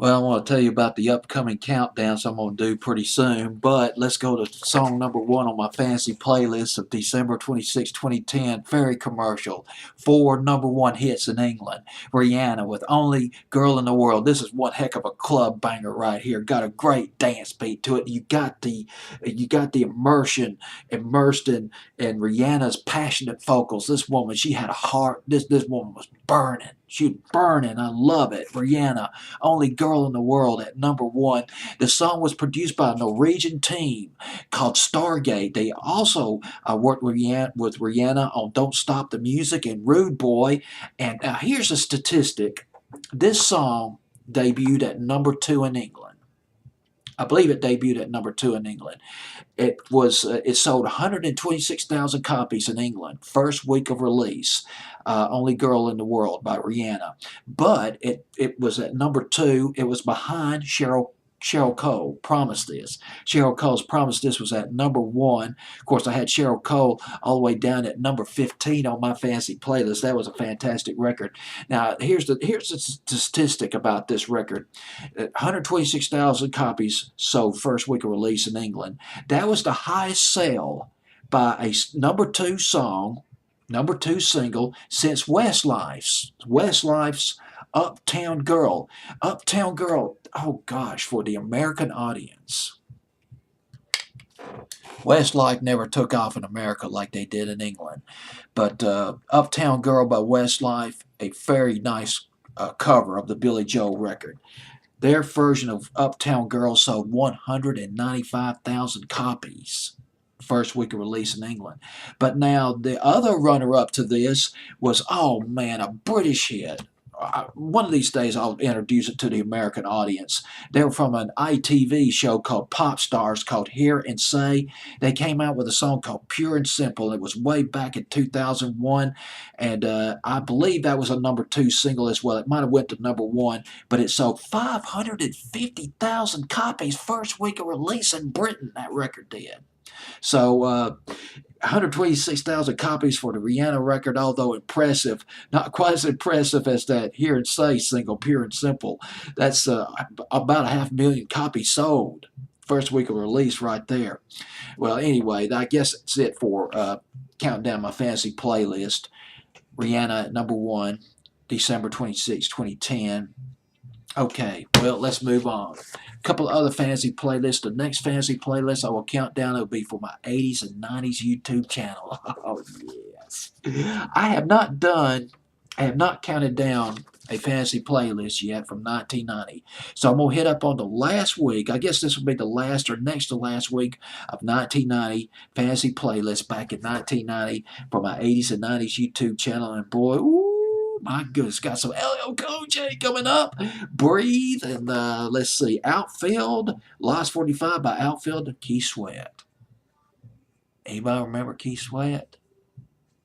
Well, I want to tell you about the upcoming countdowns I'm going to do pretty soon, but let's go to song number one on my fancy playlist of December 26, 2010. Very commercial. 4 number 1 hits in England. Rihanna with Only Girl in the World. This is one heck of a club banger right here. Got a great dance beat to it. You got the immersion immersed in Rihanna's passionate vocals. This woman, she had a heart. This woman was burning. She was burning. I love it. Rihanna, Only Girl in the World at number 1. The song was produced by a Norwegian team called Stargate. They also worked with Rihanna on Don't Stop the Music and Rude Boy. And here's a statistic. This song debuted at number 2 in England. I believe it debuted at number 2 in England. It sold 126,000 copies in England first week of release. Only Girl in the World by Rihanna. But it was at number 2. It was behind Cheryl Cole, Promise This. Cheryl Cole's Promise This was at number 1. Of course, I had Cheryl Cole all the way down at number 15 on my fancy playlist. That was a fantastic record. Now, here's the statistic about this record. 126,000 copies sold first week of release in England. That was the highest sale by a number 2 song, number 2 single since Westlife's Uptown Girl. Uptown Girl, oh gosh, for the American audience. Westlife never took off in America like they did in England. But Uptown Girl by Westlife, a very nice cover of the Billy Joel record. Their version of Uptown Girl sold 195,000 copies first week of release in England. But now the other runner-up to this was, oh man, a British hit. One of these days I'll introduce it to the American audience. They were from an ITV show called Pop Stars called Hear and Say. They came out with a song called Pure and Simple. It was way back in 2001, and I believe that was a number 2 single as well. It might have went to number 1, but it sold 550,000 copies first week of release in Britain, that record did. So 126,000 copies for the Rihanna record, although impressive, not quite as impressive as that Hear and Say single, Pure and Simple. That's about 500,000 copies sold first week of release right there. Well, anyway, I guess that's it for counting down my fancy playlist. Rihanna at number 1, December 26, 2010. Okay, well, let's move on. A couple of other fancy playlists. The next fancy playlist I will count down will be for my 80s and 90s YouTube channel. Oh, yes. I have not counted down a fancy playlist yet from 1990. So I'm going to hit up on the last week. I guess this will be the last or next to last week of 1990 fancy playlist back in 1990 for my 80s and 90s YouTube channel. And boy, ooh, my goodness, got some LL Cool J coming up. Breathe, and let's see, Outfield, Lost 45 by Outfield and Keith Sweat. Anybody remember Keith Sweat?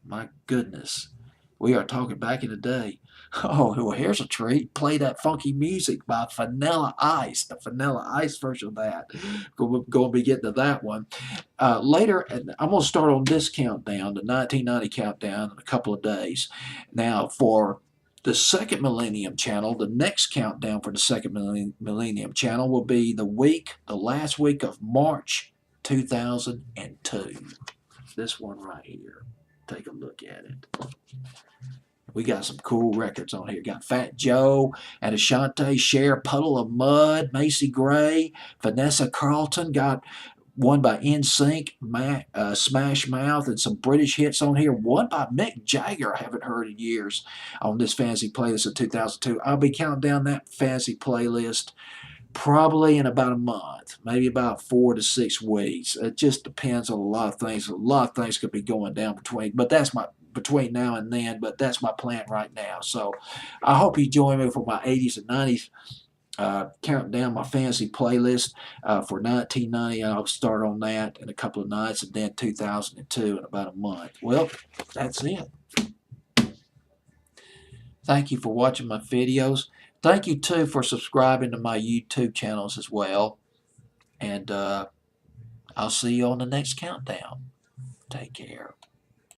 My goodness, we are talking back in the day. Oh, well, here's a treat. Play that funky music by Vanilla Ice, the Vanilla Ice version of that. We're going to be getting to that one. Later, I'm going to start on this countdown, the 1990 countdown, in a couple of days. Now, for the second Millennium channel, the next countdown for the second Millennium channel will be the last week of March 2002. This one right here. Take a look at it. We got some cool records on here. Got Fat Joe and Ashanti, Cher, Puddle of Mud, Macy Gray, Vanessa Carlton. Got one by NSYNC, Smash Mouth, and some British hits on here. One by Mick Jagger I haven't heard in years on this fancy playlist of 2002. I'll be counting down that fancy playlist probably in about a month, maybe about 4 to 6 weeks. It just depends on a lot of things. A lot of things could be going down between now and then, but that's my plan right now. So I hope you join me for my 80s and 90s counting down my fancy playlist for 1990. I'll start on that in a couple of nights, and then 2002 in about a month. Well, that's it. Thank you for watching my videos. Thank you, too, for subscribing to my YouTube channels as well. And I'll see you on the next countdown. Take care.